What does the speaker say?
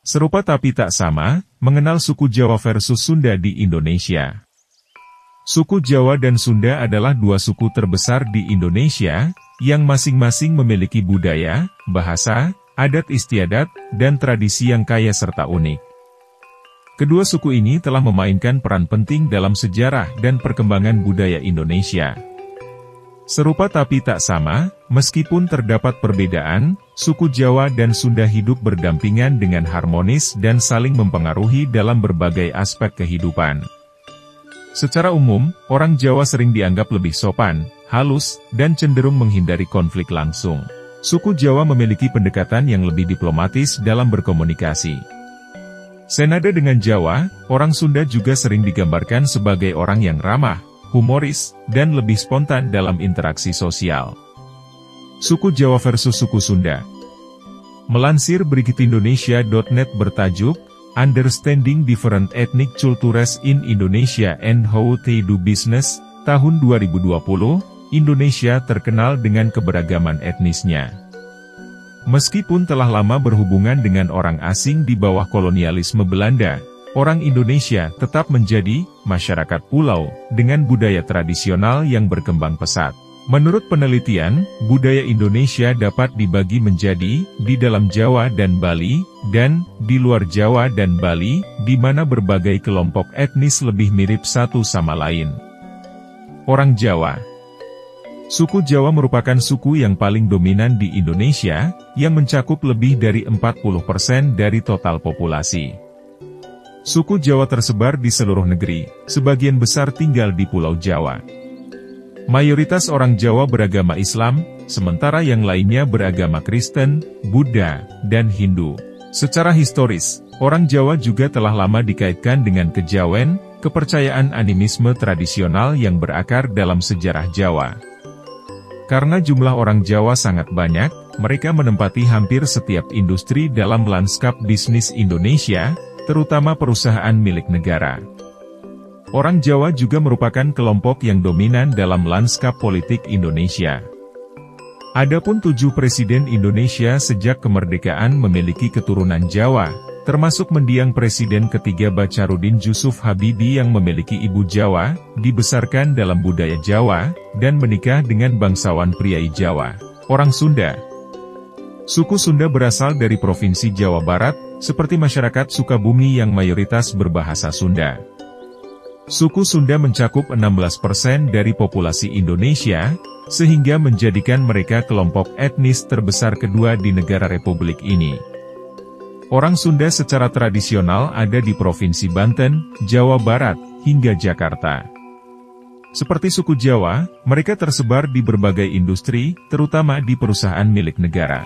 Serupa tapi tak sama, mengenal suku Jawa versus Sunda di Indonesia. Suku Jawa dan Sunda adalah dua suku terbesar di Indonesia, yang masing-masing memiliki budaya, bahasa, adat istiadat, dan tradisi yang kaya serta unik. Kedua suku ini telah memainkan peran penting dalam sejarah dan perkembangan budaya Indonesia. Serupa tapi tak sama, meskipun terdapat perbedaan, suku Jawa dan Sunda hidup berdampingan dengan harmonis dan saling mempengaruhi dalam berbagai aspek kehidupan. Secara umum, orang Jawa sering dianggap lebih sopan, halus, dan cenderung menghindari konflik langsung. Suku Jawa memiliki pendekatan yang lebih diplomatis dalam berkomunikasi. Senada dengan Jawa, orang Sunda juga sering digambarkan sebagai orang yang ramah, humoris, dan lebih spontan dalam interaksi sosial. Suku Jawa versus suku Sunda. Melansir Brigitindonesia.net bertajuk, Understanding Different Ethnic Cultures in Indonesia and How They Do Business, tahun 2020, Indonesia terkenal dengan keberagaman etnisnya. Meskipun telah lama berhubungan dengan orang asing di bawah kolonialisme Belanda, orang Indonesia tetap menjadi masyarakat pulau dengan budaya tradisional yang berkembang pesat. Menurut penelitian, budaya Indonesia dapat dibagi menjadi di dalam Jawa dan Bali, dan di luar Jawa dan Bali, di mana berbagai kelompok etnis lebih mirip satu sama lain. Orang Jawa. Suku Jawa merupakan suku yang paling dominan di Indonesia, yang mencakup lebih dari 40% dari total populasi. Suku Jawa tersebar di seluruh negeri, sebagian besar tinggal di Pulau Jawa. Mayoritas orang Jawa beragama Islam, sementara yang lainnya beragama Kristen, Buddha, dan Hindu. Secara historis, orang Jawa juga telah lama dikaitkan dengan kejawen, kepercayaan animisme tradisional yang berakar dalam sejarah Jawa. Karena jumlah orang Jawa sangat banyak, mereka menempati hampir setiap industri dalam lanskap bisnis Indonesia, terutama perusahaan milik negara. Orang Jawa juga merupakan kelompok yang dominan dalam lanskap politik Indonesia. Adapun 7 presiden Indonesia sejak kemerdekaan memiliki keturunan Jawa, termasuk mendiang Presiden ketiga Bacharuddin Jusuf Habibie yang memiliki ibu Jawa, dibesarkan dalam budaya Jawa, dan menikah dengan bangsawan priai Jawa. Orang Sunda. Suku Sunda berasal dari Provinsi Jawa Barat, seperti masyarakat Sukabumi yang mayoritas berbahasa Sunda. Suku Sunda mencakup 16% dari populasi Indonesia, sehingga menjadikan mereka kelompok etnis terbesar kedua di negara Republik ini. Orang Sunda secara tradisional ada di Provinsi Banten, Jawa Barat, hingga Jakarta. Seperti suku Jawa, mereka tersebar di berbagai industri, terutama di perusahaan milik negara.